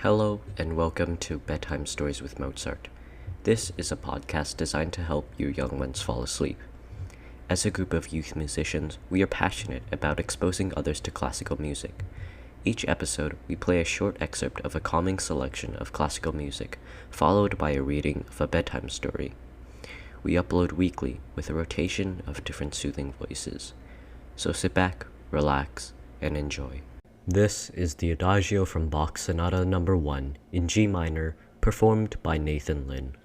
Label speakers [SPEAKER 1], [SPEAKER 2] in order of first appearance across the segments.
[SPEAKER 1] Hello and welcome to Bedtime Stories with Mozart. This is a podcast designed to help you young ones fall asleep. As a group of youth musicians, we are passionate about exposing others to classical music. Each episode, we play a short excerpt of a calming selection of classical music, followed by a reading of a bedtime story. We upload weekly with a rotation of different soothing voices. So sit back, relax, and enjoy. This is the Adagio from Bach Sonata No. 1 in G minor, performed by Nathan Lin.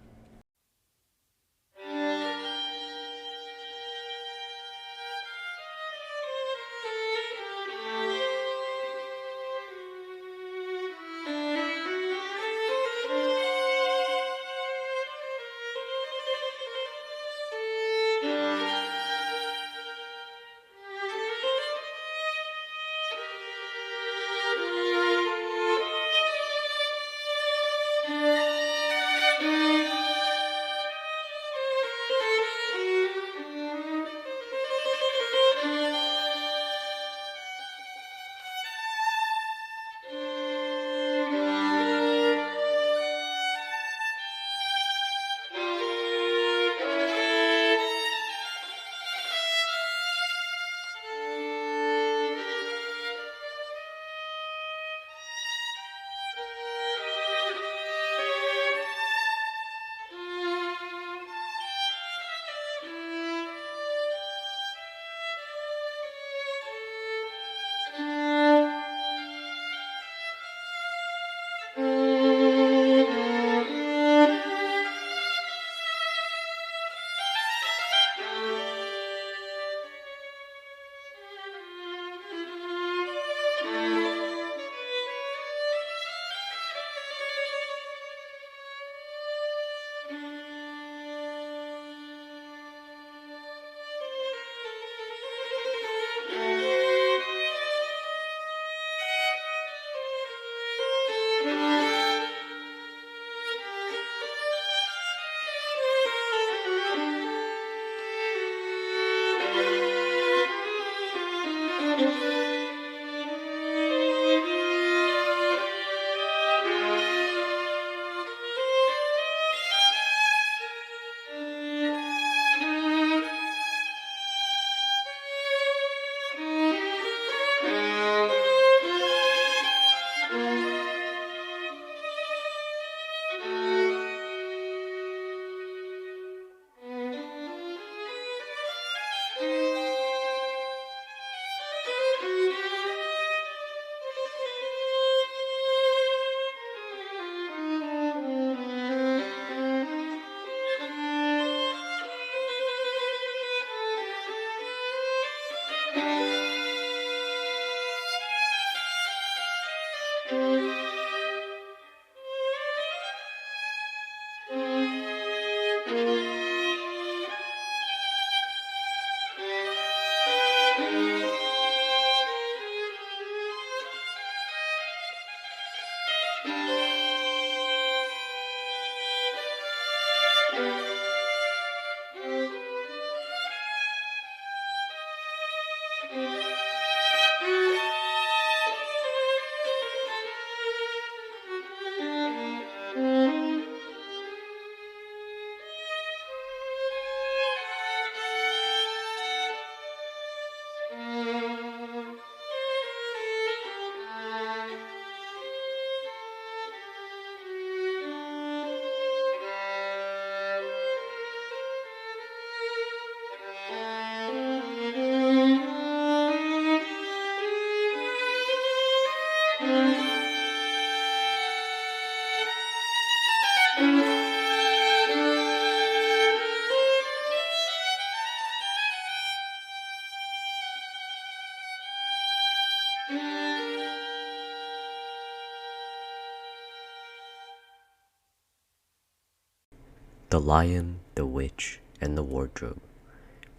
[SPEAKER 1] The Lion, the Witch, and the Wardrobe,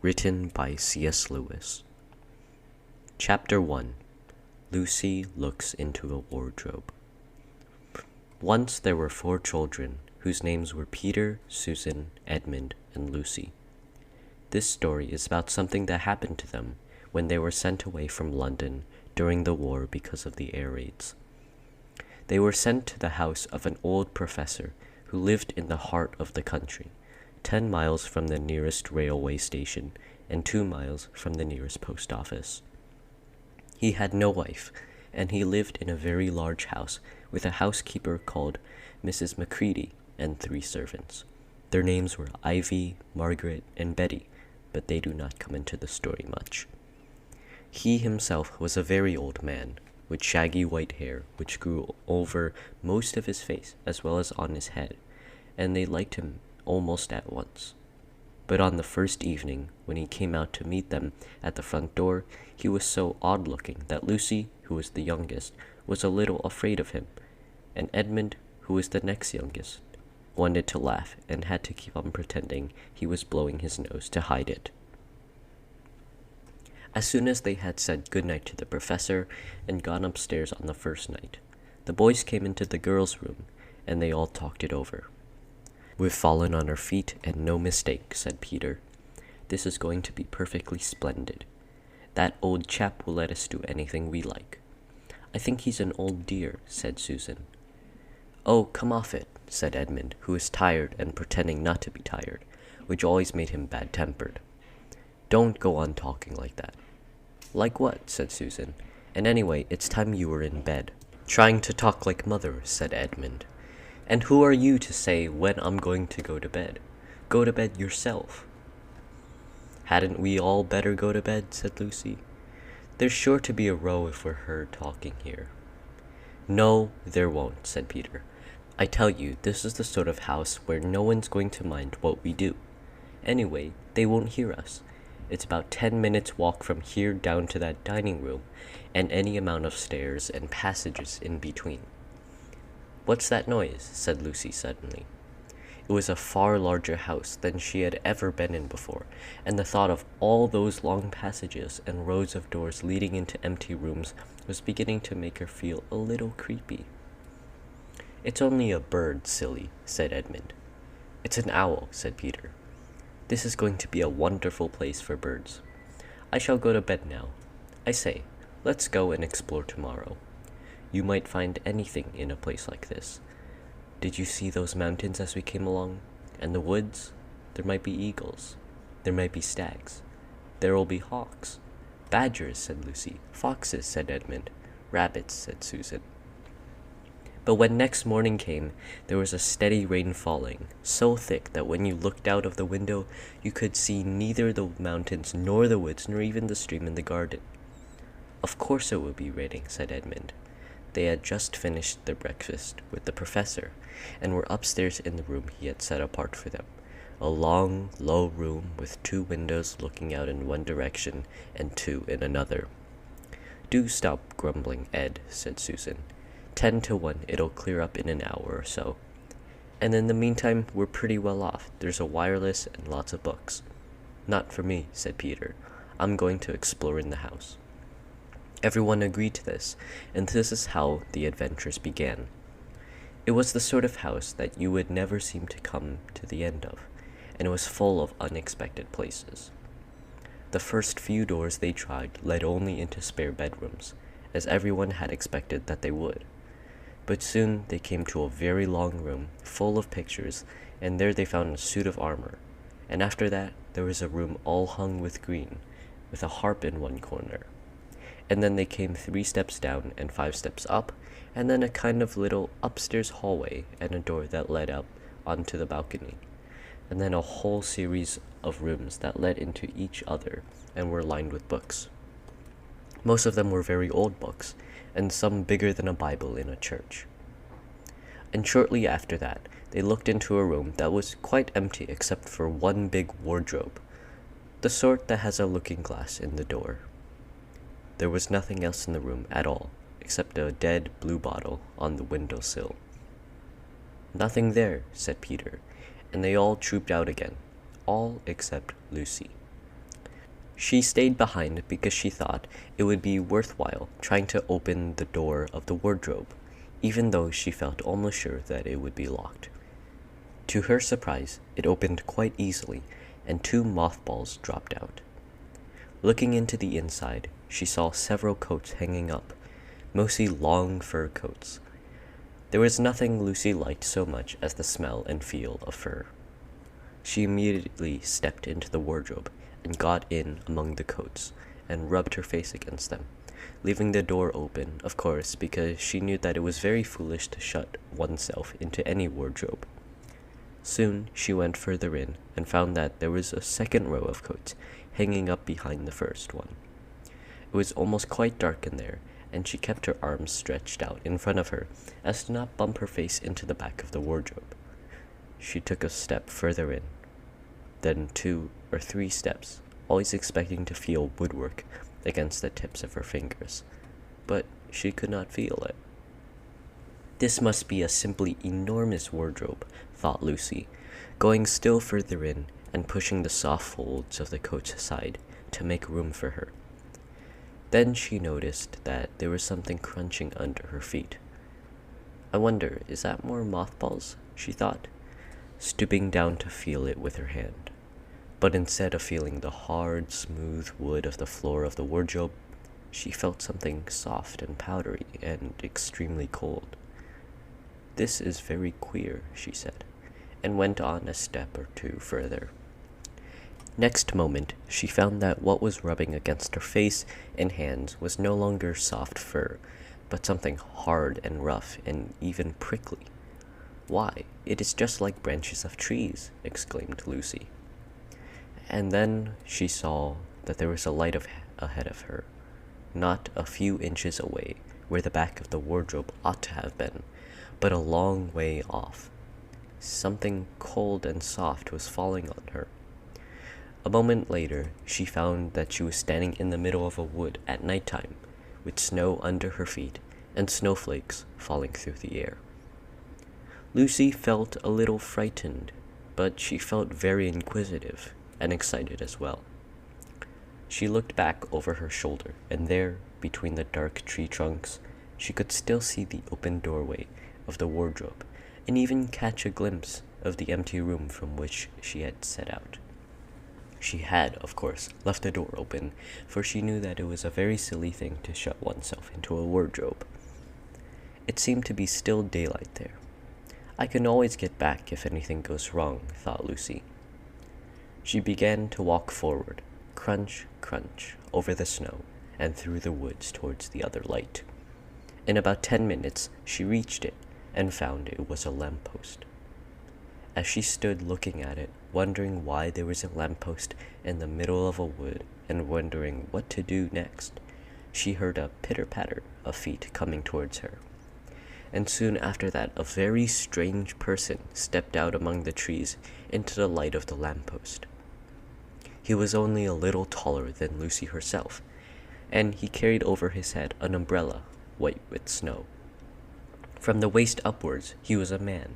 [SPEAKER 1] written by C.S. Lewis. Chapter 1. Lucy Looks into a Wardrobe. Once there were 4 children, whose names were Peter, Susan, Edmund, and Lucy. This story is about something that happened to them when they were sent away from London during the war because of the air raids. They were sent to the house of an old professor who lived in the heart of the country, 10 miles from the nearest railway station and 2 miles from the nearest post office. He had no wife, and he lived in a very large house with a housekeeper called Mrs. Macready and 3 servants. Their names were Ivy, Margaret, and Betty, but they do not come into the story much. He himself was a very old man, with shaggy white hair which grew over most of his face as well as on his head, and they liked him almost at once. But on the first evening, when he came out to meet them at the front door, he was so odd-looking that Lucy, who was the youngest, was a little afraid of him, and Edmund, who was the next youngest, wanted to laugh and had to keep on pretending he was blowing his nose to hide it. As soon as they had said good night to the professor and gone upstairs on the first night, the boys came into the girls' room, and they all talked it over. "We've fallen on our feet, and no mistake," said Peter. "This is going to be perfectly splendid. That old chap will let us do anything we like." "I think he's an old dear," said Susan. "Oh, come off it," said Edmund, who was tired and pretending not to be tired, which always made him bad-tempered. "Don't go on talking like that." "Like what?" said Susan. "And anyway, it's time you were in bed." "Trying to talk like mother," said Edmund. "And who are you to say when I'm going to go to bed? Go to bed yourself." "Hadn't we all better go to bed?" said Lucy. "There's sure to be a row if we're heard talking here." "No, there won't," said Peter. "I tell you, this is the sort of house where no one's going to mind what we do. Anyway, they won't hear us. It's about 10 minutes' walk from here down to that dining room, and any amount of stairs and passages in between." "What's that noise?" said Lucy suddenly. It was a far larger house than she had ever been in before, and the thought of all those long passages and rows of doors leading into empty rooms was beginning to make her feel a little creepy. "It's only a bird, silly," said Edmund. "It's an owl," said Peter. "This is going to be a wonderful place for birds. I shall go to bed now. I say, let's go and explore tomorrow. You might find anything in a place like this. Did you see those mountains as we came along? And the woods? There might be eagles. There might be stags. There will be hawks." "Badgers," said Lucy. "Foxes," said Edmund. "Rabbits," said Susan. But when next morning came, there was a steady rain falling, so thick that when you looked out of the window, you could see neither the mountains nor the woods nor even the stream in the garden. "Of course it would be raining," said Edmund. They had just finished their breakfast with the professor, and were upstairs in the room he had set apart for them, a long, low room with 2 windows looking out in one direction and 2 in another. "Do stop grumbling, Ed," said Susan. 10 to 1, it'll clear up in an hour or so. And in the meantime, we're pretty well off. There's a wireless and lots of books." "Not for me," said Peter. "I'm going to explore in the house." Everyone agreed to this, and this is how the adventures began. It was the sort of house that you would never seem to come to the end of, and it was full of unexpected places. The first few doors they tried led only into spare bedrooms, as everyone had expected that they would. But soon they came to a very long room full of pictures, and there they found a suit of armor. And after that, there was a room all hung with green, with a harp in one corner. And then they came 3 steps down and 5 steps up, and then a kind of little upstairs hallway and a door that led up onto the balcony. And then a whole series of rooms that led into each other and were lined with books. Most of them were very old books, and some bigger than a Bible in a church. And shortly after that, they looked into a room that was quite empty except for one big wardrobe, the sort that has a looking glass in the door. There was nothing else in the room at all, except a dead blue bottle on the windowsill. "Nothing there," said Peter, and they all trooped out again, all except Lucy. She stayed behind because she thought it would be worthwhile trying to open the door of the wardrobe, even though she felt almost sure that it would be locked. To her surprise, it opened quite easily, and 2 mothballs dropped out. Looking into the inside, she saw several coats hanging up, mostly long fur coats. There was nothing Lucy liked so much as the smell and feel of fur. She immediately stepped into the wardrobe and got in among the coats and rubbed her face against them, leaving the door open, of course, because she knew that it was very foolish to shut oneself into any wardrobe. Soon she went further in and found that there was a second row of coats hanging up behind the first one. It was almost quite dark in there, and she kept her arms stretched out in front of her as to not bump her face into the back of the wardrobe. She took a step further in, then 2 or 3 steps, always expecting to feel woodwork against the tips of her fingers, but she could not feel it. This must be a simply enormous wardrobe, thought Lucy, going still further in and pushing the soft folds of the coats aside to make room for her. Then she noticed that there was something crunching under her feet. I wonder, is that more mothballs? She thought, stooping down to feel it with her hand. But instead of feeling the hard, smooth wood of the floor of the wardrobe, she felt something soft and powdery and extremely cold. "This is very queer," she said, and went on a step or 2 further. Next moment, she found that what was rubbing against her face and hands was no longer soft fur, but something hard and rough and even prickly. "Why, it is just like branches of trees," exclaimed Lucy. And then she saw that there was a light ahead of her, not a few inches away, where the back of the wardrobe ought to have been, but a long way off. Something cold and soft was falling on her. A moment later, she found that she was standing in the middle of a wood at nighttime, with snow under her feet and snowflakes falling through the air. Lucy felt a little frightened, but she felt very inquisitive and excited as well. She looked back over her shoulder, and there, between the dark tree trunks, she could still see the open doorway of the wardrobe, and even catch a glimpse of the empty room from which she had set out. She had, of course, left the door open, for she knew that it was a very silly thing to shut oneself into a wardrobe. It seemed to be still daylight there. "I can always get back if anything goes wrong," thought Lucy. She began to walk forward, crunch, crunch, over the snow and through the woods towards the other light. In about 10 minutes, she reached it and found it was a lamppost. As she stood looking at it, wondering why there was a lamppost in the middle of a wood and wondering what to do next, she heard a pitter-patter of feet coming towards her. And soon after that, a very strange person stepped out among the trees into the light of the lamppost. He was only a little taller than Lucy herself, and he carried over his head an umbrella, white with snow. From the waist upwards, he was a man,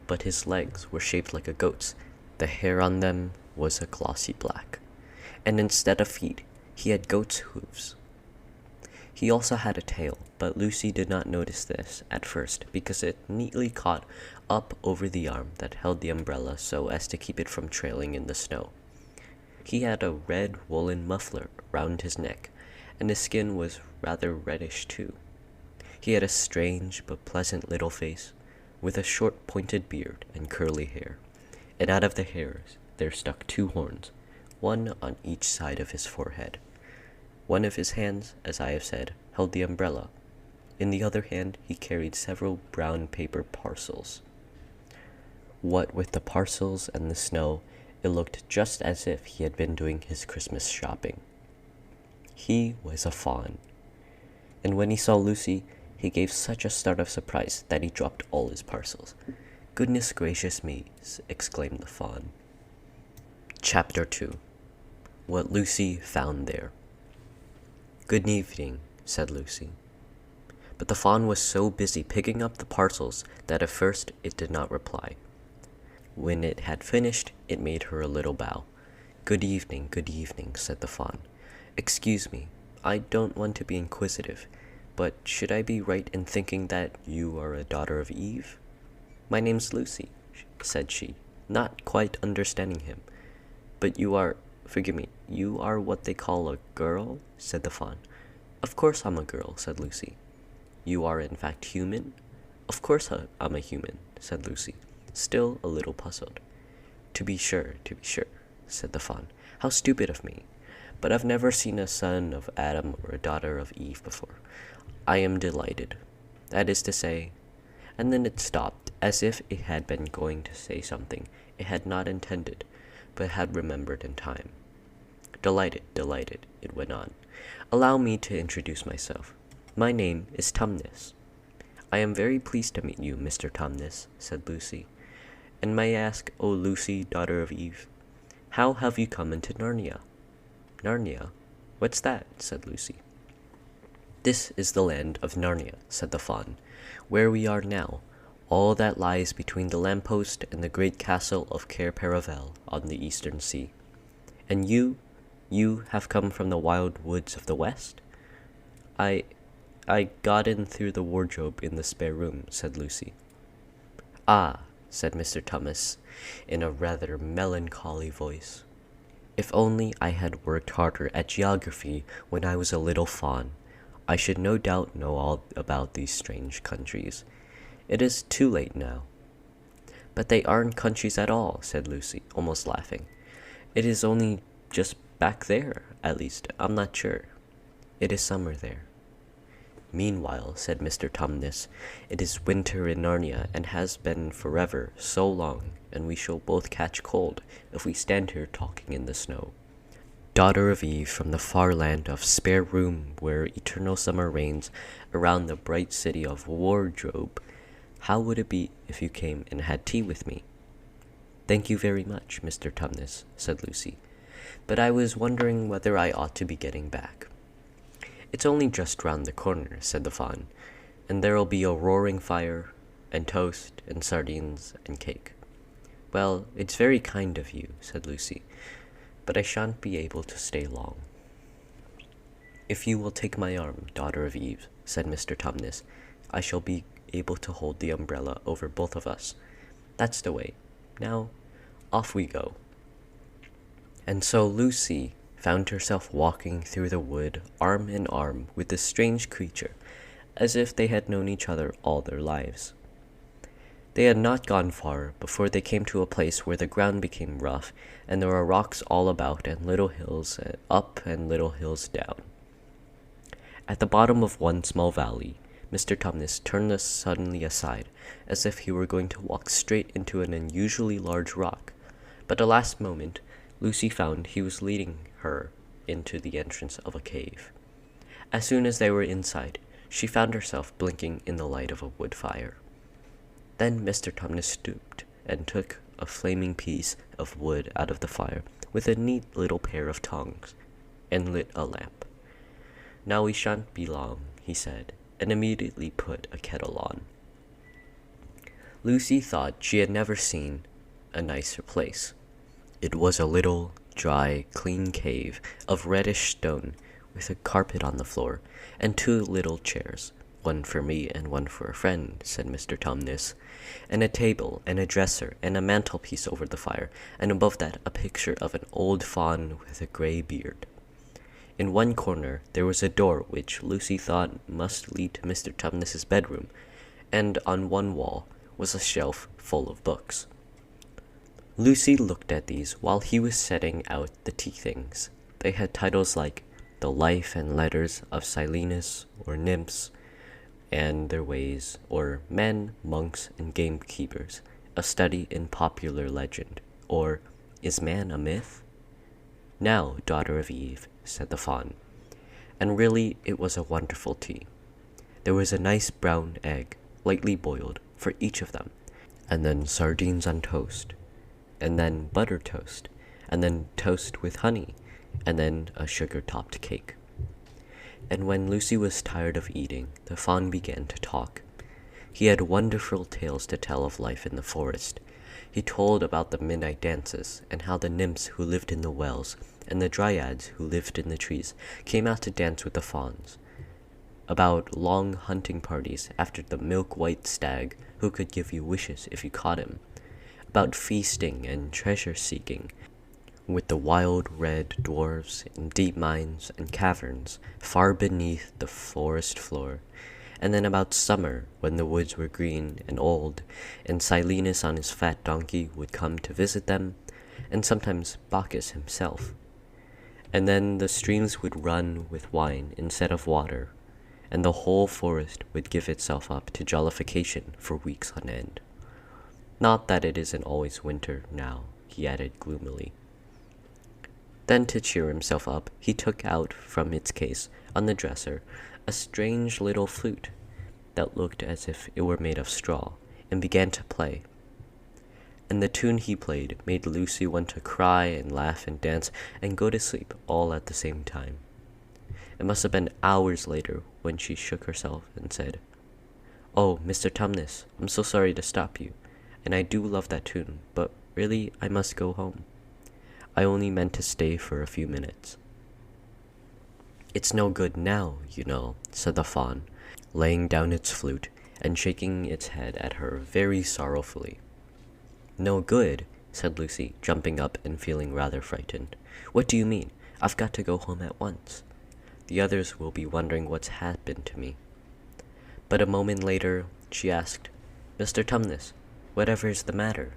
[SPEAKER 1] but his legs were shaped like a goat's. The hair on them was a glossy black, and instead of feet, he had goat's hooves. He also had a tail, but Lucy did not notice this at first because it neatly caught up over the arm that held the umbrella so as to keep it from trailing in the snow. He had a red woolen muffler round his neck, and his skin was rather reddish too. He had a strange but pleasant little face, with a short pointed beard and curly hair, and out of the hairs there stuck 2 horns, one on each side of his forehead. One of his hands, as I have said, held the umbrella. In the other hand he carried several brown paper parcels. What with the parcels and the snow, it looked just as if he had been doing his Christmas shopping. He was a fawn, and when he saw Lucy, he gave such a start of surprise that he dropped all his parcels. "Goodness gracious me," exclaimed the fawn. Chapter 2. What Lucy Found There. "Good evening," said Lucy. But the fawn was so busy picking up the parcels that at first it did not reply. When it had finished, it made her a little bow. Good evening," said the fawn. "Excuse me, I don't want to be inquisitive, but should I be right in thinking that you are a daughter of Eve?" "My name's Lucy," said she, not quite understanding him. "But forgive me, you are what they call a girl?" said the fawn. "Of course I'm a girl," said Lucy. "You are in fact human?" "Of course I'm a human," said Lucy, still a little puzzled. To be sure," said the fawn. "How stupid of me! But I've never seen a son of Adam or a daughter of Eve before. I am delighted. That is to say," and then it stopped, as if it had been going to say something it had not intended, but had remembered in time. Delighted, it went on. "Allow me to introduce myself. My name is Tumnus." "I am very pleased to meet you, Mr. Tumnus," said Lucy. "And may I ask, O Lucy, daughter of Eve, how have you come into Narnia?" "Narnia? What's that?" said Lucy. "This is the land of Narnia," said the fawn, "where we are now, all that lies between the lamppost and the great castle of Cair Paravel on the eastern sea. And you have come from the wild woods of the west?" I got in through the wardrobe in the spare room," said Lucy. "Ah," said Mr. Thomas, in a rather melancholy voice. "If only I had worked harder at geography when I was a little fawn, I should no doubt know all about these strange countries. It is too late now." "But they aren't countries at all," said Lucy, almost laughing. "It is only just back there, at least, I'm not sure. It is summer there." "Meanwhile," said Mr. Tumnus, "it is winter in Narnia, and has been forever so long, and we shall both catch cold if we stand here talking in the snow. Daughter of Eve from the far land of spare room where eternal summer reigns around the bright city of Wardrobe, how would it be if you came and had tea with me?" "Thank you very much, Mr. Tumnus," said Lucy, "but I was wondering whether I ought to be getting back." "It's only just round the corner," said the fawn, "and there'll be a roaring fire, and toast, and sardines, and cake." "Well, it's very kind of you," said Lucy, "but I shan't be able to stay long." "If you will take my arm, daughter of Eve," said Mr. Tumnus, "I shall be able to hold the umbrella over both of us. That's the way. Now, off we go." And so Lucy found herself walking through the wood arm in arm with this strange creature, as if they had known each other all their lives. They had not gone far before they came to a place where the ground became rough, and there were rocks all about, and little hills up and little hills down. At the bottom of one small valley, Mr. Tumnus turned us suddenly aside, as if he were going to walk straight into an unusually large rock, but at the last moment Lucy found he was leading her into the entrance of a cave. As soon as they were inside, she found herself blinking in the light of a wood fire. Then Mr. Tumnus stooped and took a flaming piece of wood out of the fire with a neat little pair of tongs, and lit a lamp. "Now we shan't be long," he said, and immediately put a kettle on. Lucy thought she had never seen a nicer place. It was a little, dry, clean cave of reddish stone, with a carpet on the floor, and two little chairs, "one for me and one for a friend," said Mr. Tumnus, and a table and a dresser and a mantelpiece over the fire, and above that a picture of an old fawn with a gray beard. In one corner there was a door which Lucy thought must lead to Mr. Tumnus's bedroom, and on one wall was a shelf full of books. Lucy looked at these while he was setting out the tea things. They had titles like "The Life and Letters of Silenus or Nymphs and Their Ways," or "Men, Monks, and Gamekeepers, a Study in Popular Legend," or "Is Man a Myth?" "Now, daughter of Eve," said the fawn. And really it was a wonderful tea. There was a nice brown egg, lightly boiled, for each of them, and then sardines on toast, and then butter toast, and then toast with honey, and then a sugar-topped cake. And when Lucy was tired of eating, the fawn began to talk. He had wonderful tales to tell of life in the forest. He told about the midnight dances, and how the nymphs who lived in the wells, and the dryads who lived in the trees, came out to dance with the fawns. About long hunting parties after the milk-white stag who could give you wishes if you caught him. About feasting and treasure-seeking with the wild red dwarfs in deep mines and caverns far beneath the forest floor, And then about summer, when the woods were green and old, and Silenus on his fat donkey would come to visit them, and sometimes Bacchus himself. And then the streams would run with wine instead of water, and the whole forest would give itself up to jollification for weeks on end. Not that it isn't always winter now, he added gloomily. Then to cheer himself up, he took out from its case on the dresser a strange little flute that looked as if it were made of straw, and began to play. And the tune he played made Lucy want to cry and laugh and dance and go to sleep all at the same time. It must have been hours later when she shook herself and said, "Oh, Mr. Tumnus, I'm so sorry to stop you, and I do love that tune, but really I must go home. I only meant to stay for a few minutes." "It's no good now, you know," said the fawn, laying down its flute and shaking its head at her very sorrowfully. "No good?" said Lucy, jumping up and feeling rather frightened. "What do you mean? I've got to go home at once. The others will be wondering what's happened to me." But a moment later, she asked, "Mr. Tumnus, whatever is the matter?"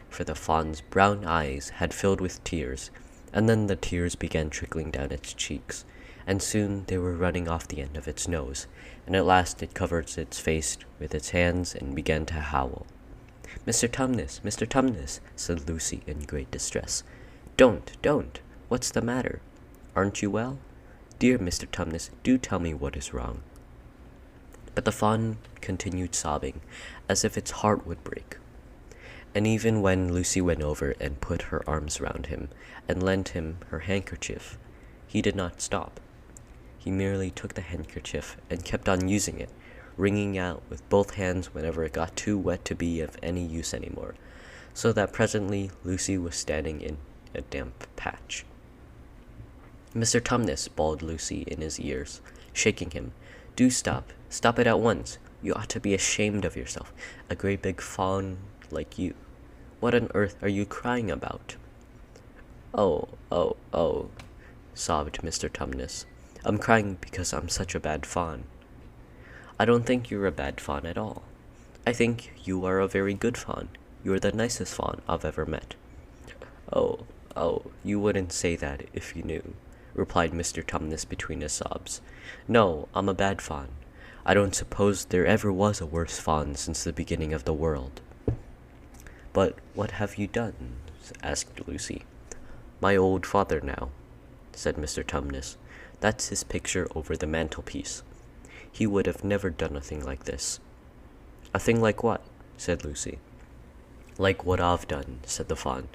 [SPEAKER 1] For the fawn's brown eyes had filled with tears, and then the tears began trickling down its cheeks, and soon they were running off the end of its nose, and at last it covered its face with its hands and began to howl. "Mr. Tumnus, Mr. Tumnus," said Lucy in great distress. Don't! What's the matter? Aren't you well? Dear Mr. Tumnus, do tell me what is wrong." But the fawn continued sobbing, as if its heart would break. And even when Lucy went over and put her arms round him and lent him her handkerchief, he did not stop. He merely took the handkerchief and kept on using it, wringing out with both hands whenever it got too wet to be of any use anymore, so that presently Lucy was standing in a damp patch. "Mr. Tumnus," bawled Lucy in his ears, shaking him, "do stop. Stop it at once. You ought to be ashamed of yourself, a great big fawn like you. What on earth are you crying about?" Oh, sobbed Mr. Tumnus. "I'm crying because I'm such a bad fawn." "I don't think you're a bad fawn at all. I think you are a very good fawn. You're the nicest fawn I've ever met." Oh, you wouldn't say that if you knew," replied Mr. Tumnus between his sobs. "No, I'm a bad fawn. I don't suppose there ever was a worse fawn since the beginning of the world." "But what have you done?" asked Lucy. "My old father now," said Mr. Tumnus. "That's his picture over the mantelpiece. He would have never done a thing like this." "A thing like what?" said Lucy. "Like what I've done," said the fawn.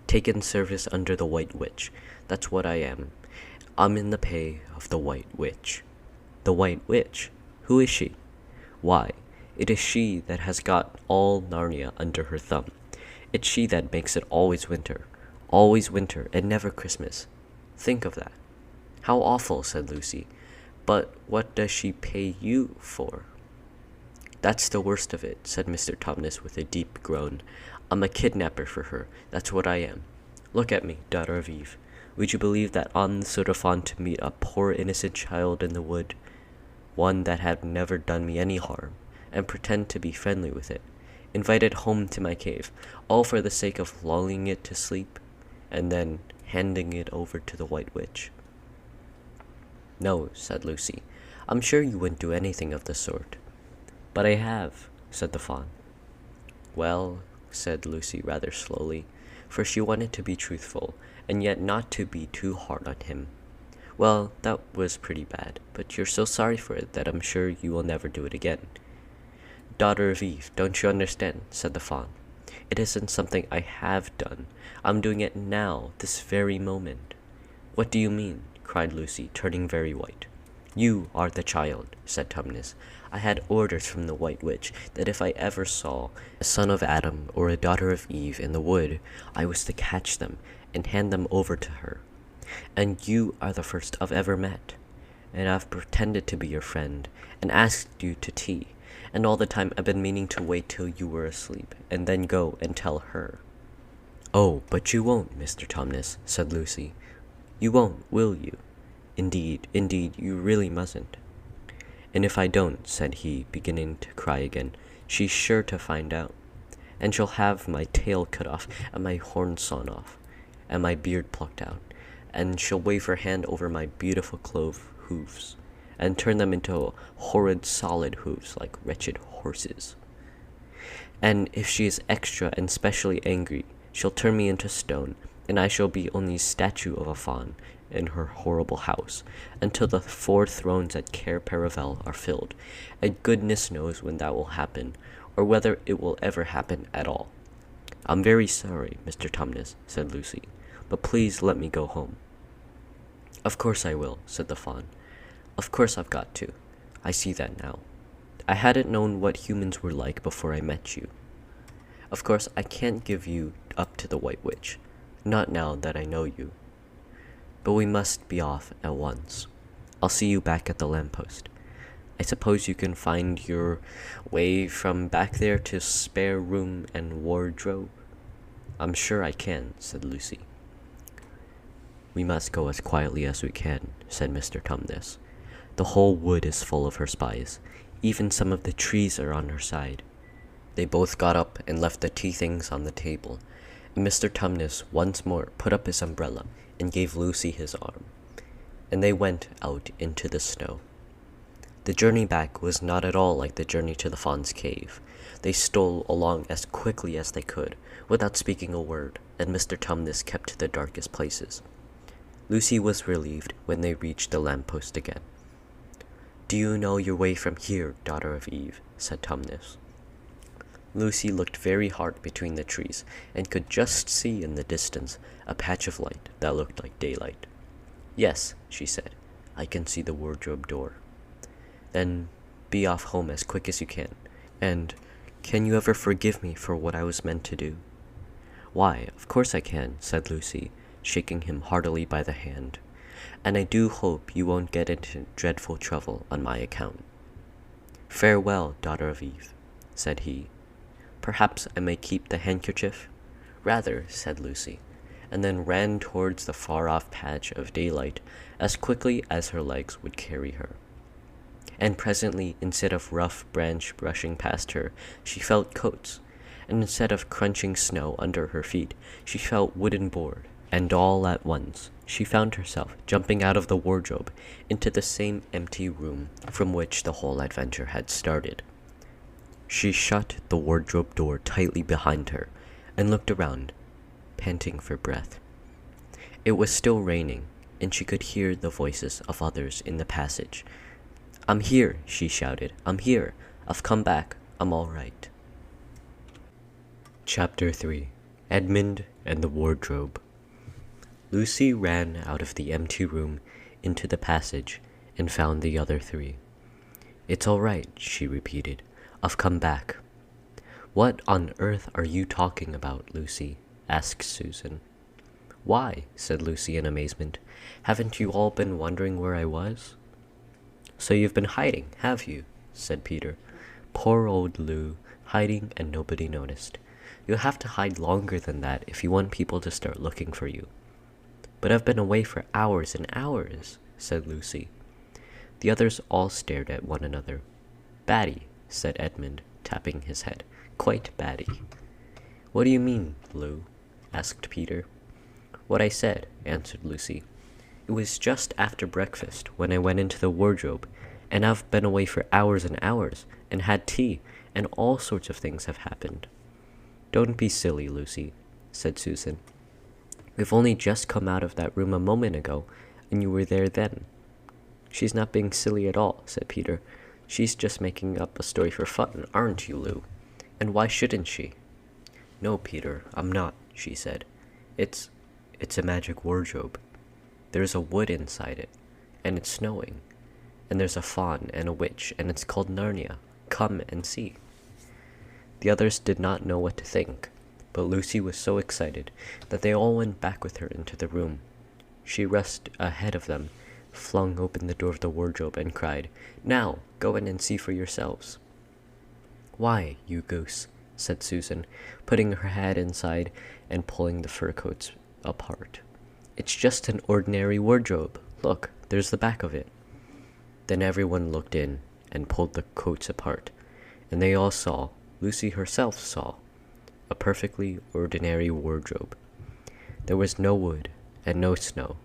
[SPEAKER 1] "Taken service under the White Witch. That's what I am. I'm in the pay of the White Witch." "The White Witch? Who is she?" "Why, it is she that has got all Narnia under her thumb. It's she that makes it always winter and never Christmas. Think of that." "How awful," said Lucy. "But what does she pay you for?" "That's the worst of it," said Mr. Tumnus with a deep groan. "I'm a kidnapper for her, that's what I am. Look at me, daughter of Eve. Would you believe that I'm the sort of fawn to meet a poor innocent child in the wood, one that had never done me any harm, and pretend to be friendly with it, invite it home to my cave, all for the sake of lulling it to sleep, and then handing it over to the White Witch?" "No," said Lucy. "I'm sure you wouldn't do anything of the sort." "But I have," said the fawn. "Well," said Lucy rather slowly, for she wanted to be truthful, and yet not to be too hard on him. "Well, that was pretty bad, but you're so sorry for it that I'm sure you will never do it again." "Daughter of Eve, don't you understand?" said the fawn. "It isn't something I have done. I'm doing it now, this very moment." "What do you mean?" cried Lucy, turning very white. "You are the child," said Tumnus. "I had orders from the White Witch that if I ever saw a son of Adam or a daughter of Eve in the wood, I was to catch them and hand them over to her. And you are the first I've ever met. And I've pretended to be your friend and asked you to tea, and all the time I've been meaning to wait till you were asleep and then go and tell her." "Oh, but you won't, Mr. Tumnus," said Lucy. "You won't, will you? Indeed, you really mustn't." And if I don't, said he, beginning to cry again, she's sure to find out. And she'll have my tail cut off, and my horns sawn off, and my beard plucked out, and she'll wave her hand over my beautiful clove hoofs, and turn them into horrid solid hoofs like wretched horses. And if she is extra and specially angry, she'll turn me into stone, and I shall be only statue of a faun in her horrible house, until the 4 thrones at Cair Paravel are filled, and goodness knows when that will happen, or whether it will ever happen at all. I'm very sorry, Mr. Tumnus, said Lucy, but please let me go home. Of course I will, said the faun. Of course I've got to. I see that now. I hadn't known what humans were like before I met you. Of course I can't give you up to the White Witch, not now that I know you. But we must be off at once. I'll see you back at the lamppost. I suppose you can find your way from back there to spare room and wardrobe? I'm sure I can, said Lucy. We must go as quietly as we can, said Mr. Tumnus. The whole wood is full of her spies. Even some of the trees are on her side. They both got up and left the tea things on the table, and Mr. Tumnus once more put up his umbrella and gave Lucy his arm, and they went out into the snow. The journey back was not at all like the journey to the faun's cave. They stole along as quickly as they could, without speaking a word, and Mr. Tumnus kept to the darkest places. Lucy was relieved when they reached the lamppost again. Do you know your way from here, daughter of Eve? Said Tumnus. Lucy looked very hard between the trees, and could just see in the distance a patch of light that looked like daylight. Yes, she said, I can see the wardrobe door. Then be off home as quick as you can, and can you ever forgive me for what I was meant to do? Why, of course I can, said Lucy, shaking him heartily by the hand, and I do hope you won't get into dreadful trouble on my account. Farewell, daughter of Eve, said he. Perhaps I may keep the handkerchief? Rather, said Lucy, and then ran towards the far-off patch of daylight as quickly as her legs would carry her. And presently, instead of rough branch brushing past her, she felt coats, and instead of crunching snow under her feet, she felt wooden board, and all at once she found herself jumping out of the wardrobe into the same empty room from which the whole adventure had started. She shut the wardrobe door tightly behind her and looked around, panting for breath. It was still raining, and she could hear the voices of others in the passage. I'm here, she shouted. I'm here. I've come back. I'm all right. Chapter 3. Edmund and the Wardrobe. Lucy ran out of the empty room into the passage and found the other 3. It's all right, she repeated. I've come back. What on earth are you talking about, Lucy? Asked Susan. Why, said Lucy in amazement. Haven't you all been wondering where I was? So you've been hiding, have you? Said Peter. Poor old Lou, hiding and nobody noticed. You'll have to hide longer than that if you want people to start looking for you. But I've been away for hours and hours, said Lucy. The others all stared at one another. Batty, said Edmund, tapping his head. Quite batty. What do you mean, Lou? Asked Peter. What I said, answered Lucy. It was just after breakfast when I went into the wardrobe, and I've been away for hours and hours, and had tea, and all sorts of things have happened. Don't be silly, Lucy, said Susan. We've only just come out of that room a moment ago, and you were there then. She's not being silly at all, said Peter. She's just making up a story for fun, aren't you, Lou? And why shouldn't she? No, Peter, I'm not, she said. It's a magic wardrobe. There's a wood inside it, and it's snowing. And there's a faun and a witch, and it's called Narnia. Come and see. The others did not know what to think, but Lucy was so excited that they all went back with her into the room. She rushed ahead of them, flung open the door of the wardrobe, and cried, Now, go in and see for yourselves. Why, you goose, said Susan, putting her head inside and pulling the fur coats apart. It's just an ordinary wardrobe. Look, there's the back of it. Then everyone looked in, and pulled the coats apart, and they all saw, Lucy herself saw, a perfectly ordinary wardrobe. There was no wood and no snow,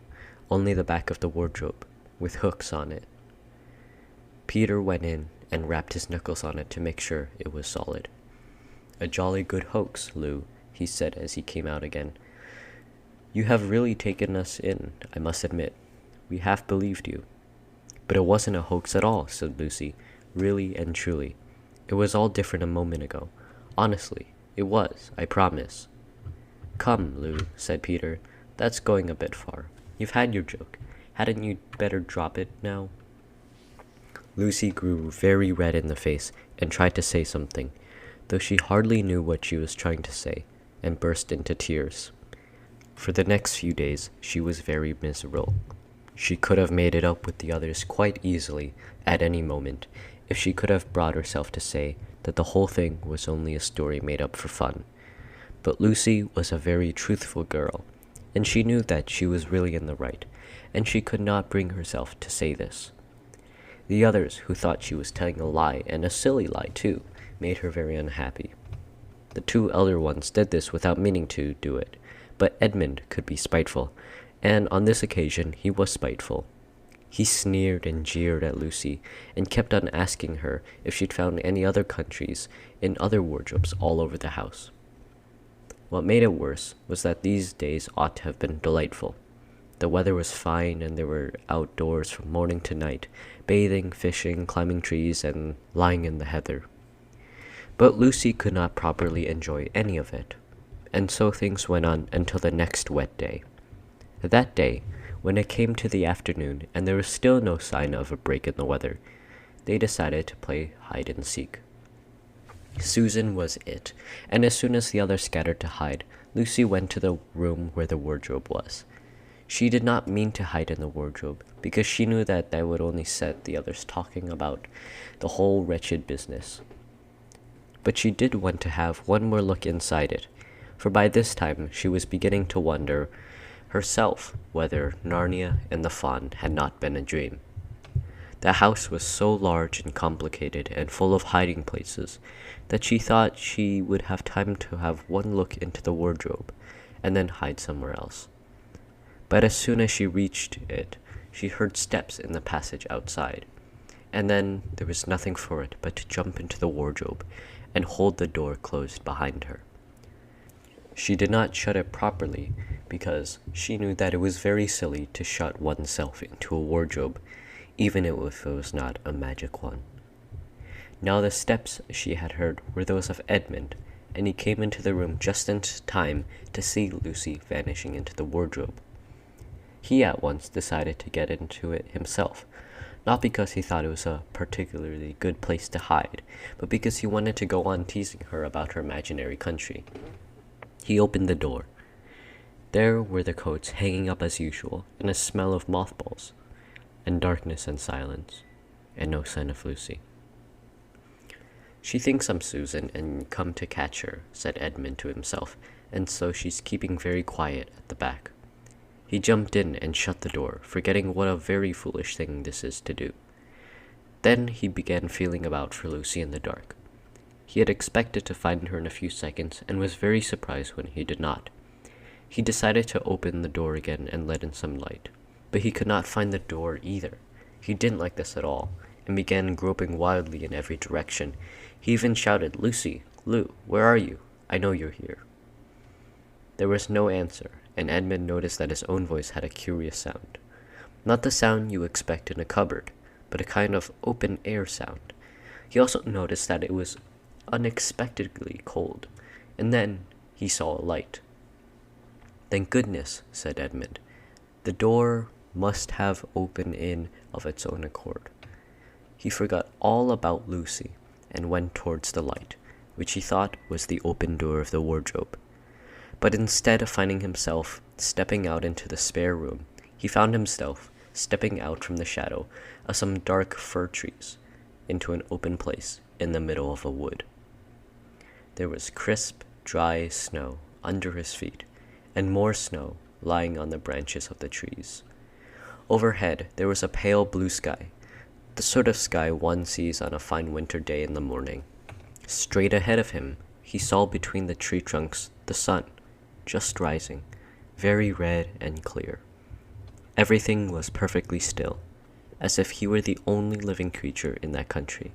[SPEAKER 1] only the back of the wardrobe, with hooks on it. Peter went in and rapped his knuckles on it to make sure it was solid. "A jolly good hoax, Lou," he said as he came out again. "You have really taken us in, I must admit. We half believed you." "But it wasn't a hoax at all," said Lucy, "really and truly. It was all different a moment ago. Honestly, it was, I promise." "Come, Lou," said Peter, "that's going a bit far. You've had your joke. Hadn't you better drop it now?" Lucy grew very red in the face and tried to say something, though she hardly knew what she was trying to say, and burst into tears. For the next few days, she was very miserable. She could have made it up with the others quite easily, at any moment, if she could have brought herself to say that the whole thing was only a story made up for fun. But Lucy was a very truthful girl, and she knew that she was really in the right, and she could not bring herself to say this. The others, who thought she was telling a lie, and a silly lie too, made her very unhappy. The two elder ones did this without meaning to do it, but Edmund could be spiteful, and on this occasion he was spiteful. He sneered and jeered at Lucy, and kept on asking her if she'd found any other countries in other wardrobes all over the house. What made it worse was that these days ought to have been delightful. The weather was fine, and they were outdoors from morning to night, bathing, fishing, climbing trees, and lying in the heather. But Lucy could not properly enjoy any of it, and so things went on until the next wet day. That day, when it came to the afternoon and there was still no sign of a break in the weather, they decided to play hide-and-seek. Susan was it, and as soon as the others scattered to hide, Lucy went to the room where the wardrobe was. She did not mean to hide in the wardrobe, because she knew that that would only set the others talking about the whole wretched business. But she did want to have one more look inside it, for by this time she was beginning to wonder herself whether Narnia and the Faun had not been a dream. The house was so large and complicated and full of hiding places that she thought she would have time to have one look into the wardrobe and then hide somewhere else. But as soon as she reached it, she heard steps in the passage outside, and then there was nothing for it but to jump into the wardrobe and hold the door closed behind her. She did not shut it properly because she knew that it was very silly to shut oneself into a wardrobe, even if it was not a magic one. Now the steps she had heard were those of Edmund, and he came into the room just in time to see Lucy vanishing into the wardrobe. He at once decided to get into it himself, not because he thought it was a particularly good place to hide, but because he wanted to go on teasing her about her imaginary country. He opened the door. There were the coats hanging up as usual, and a smell of mothballs, and darkness and silence, and no sign of Lucy. "She thinks I'm Susan and come to catch her," said Edmund to himself, "and so she's keeping very quiet at the back." He jumped in and shut the door, forgetting what a very foolish thing this is to do. Then he began feeling about for Lucy in the dark. He had expected to find her in a few seconds, and was very surprised when he did not. He decided to open the door again and let in some light, but he could not find the door either. He didn't like this at all, and began groping wildly in every direction. He even shouted, "Lucy, Lou, where are you? I know you're here." There was no answer, and Edmund noticed that his own voice had a curious sound. Not the sound you expect in a cupboard, but a kind of open-air sound. He also noticed that it was unexpectedly cold, and then he saw a light. "Thank goodness," said Edmund. "The door must have opened in of its own accord." He forgot all about Lucy and went towards the light, which he thought was the open door of the wardrobe. But instead of finding himself stepping out into the spare room, he found himself stepping out from the shadow of some dark fir trees into an open place in the middle of a wood. There was crisp, dry snow under his feet, and more snow lying on the branches of the trees. Overhead there was a pale blue sky, The sort of sky one sees on a fine winter day in the morning. Straight ahead of him, he saw between the tree trunks the sun, just rising, very red and clear. Everything was perfectly still, as if he were the only living creature in that country.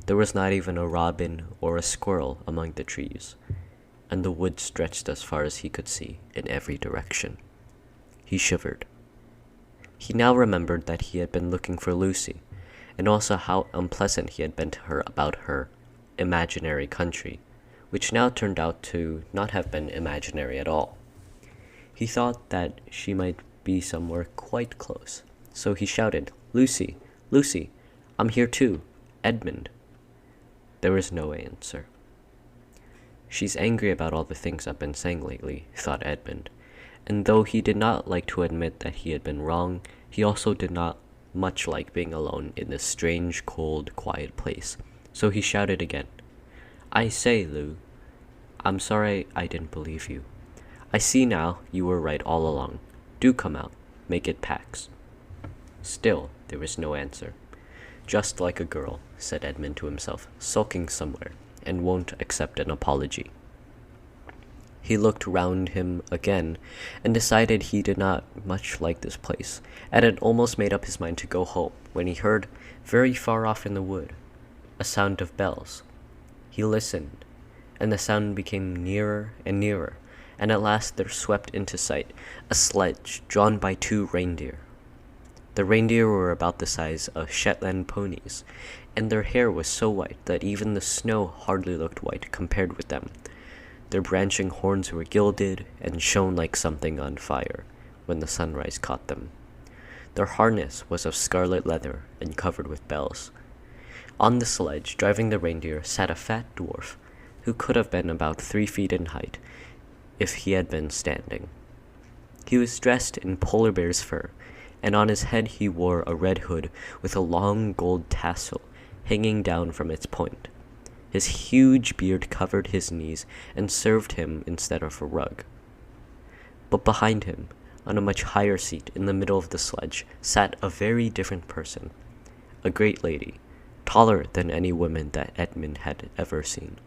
[SPEAKER 1] There was not even a robin or a squirrel among the trees, and the woods stretched as far as he could see in every direction. He shivered. He now remembered that he had been looking for Lucy, and also how unpleasant he had been to her about her imaginary country, which now turned out to not have been imaginary at all. He thought that she might be somewhere quite close, so he shouted, "Lucy, Lucy, I'm here too, Edmund." There was no answer. She's angry about all the things I've been saying lately, thought Edmund, and though he did not like to admit that he had been wrong, he also did not much like being alone in this strange, cold, quiet place, so he shouted again, "I say, Lou, I'm sorry I didn't believe you. I see now you were right all along. Do come out, make it Pax." Still, there was no answer. "Just like a girl," said Edmund to himself, "sulking somewhere, and won't accept an apology." He looked round him again, and decided he did not much like this place, and had almost made up his mind to go home, when he heard, very far off in the wood, a sound of bells. He listened, and the sound became nearer and nearer, and at last there swept into sight a sledge drawn by 2 reindeer. The reindeer were about the size of Shetland ponies, and their hair was so white that even the snow hardly looked white compared with them. Their branching horns were gilded and shone like something on fire when the sunrise caught them. Their harness was of scarlet leather and covered with bells. On the sledge, driving the reindeer, sat a fat dwarf, who could have been about 3 feet in height if he had been standing. He was dressed in polar bear's fur, and on his head he wore a red hood with a long gold tassel hanging down from its point. His huge beard covered his knees and served him instead of a rug. But behind him, on a much higher seat in the middle of the sledge, sat a very different person, a great lady, taller than any woman that Edmund had ever seen.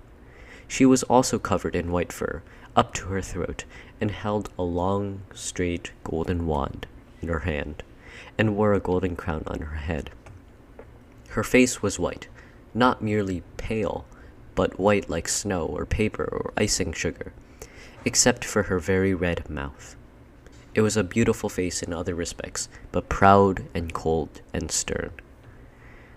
[SPEAKER 1] She was also covered in white fur up to her throat, and held a long, straight, golden wand in her hand, and wore a golden crown on her head. Her face was white, not merely pale, but white like snow or paper or icing sugar, except for her very red mouth. It was a beautiful face in other respects, but proud and cold and stern.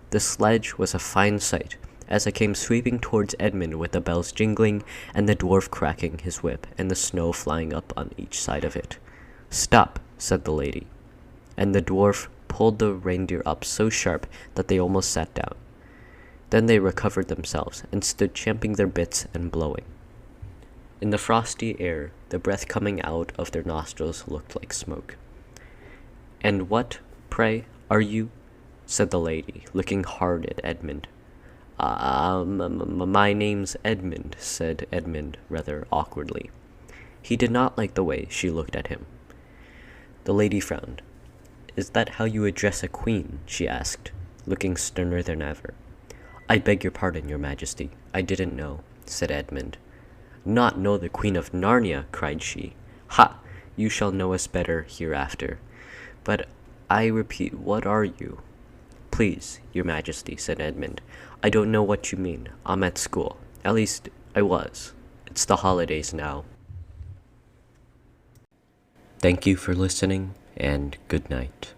[SPEAKER 1] The sledge was a fine sight, as it came sweeping towards Edmund with the bells jingling and the dwarf cracking his whip and the snow flying up on each side of it. "Stop," said the lady, and the dwarf pulled the reindeer up so sharp that they almost sat down. Then they recovered themselves and stood champing their bits and blowing. In the frosty air, the breath coming out of their nostrils looked like smoke. "And what, pray, are you?" said the lady, looking hard at Edmund. My name's Edmund," said Edmund rather awkwardly. He did not like the way she looked at him. The lady frowned. "Is that how you address a queen?" she asked, looking sterner than ever. "I beg your pardon, your majesty. I didn't know," said Edmund. "Not know the Queen of Narnia," cried she. "Ha! You shall know us better hereafter. But I repeat, what are you?" "Please, your majesty," said Edmund, "I don't know what you mean. I'm at school. At least, I was. It's the holidays now." Thank you for listening, and good night.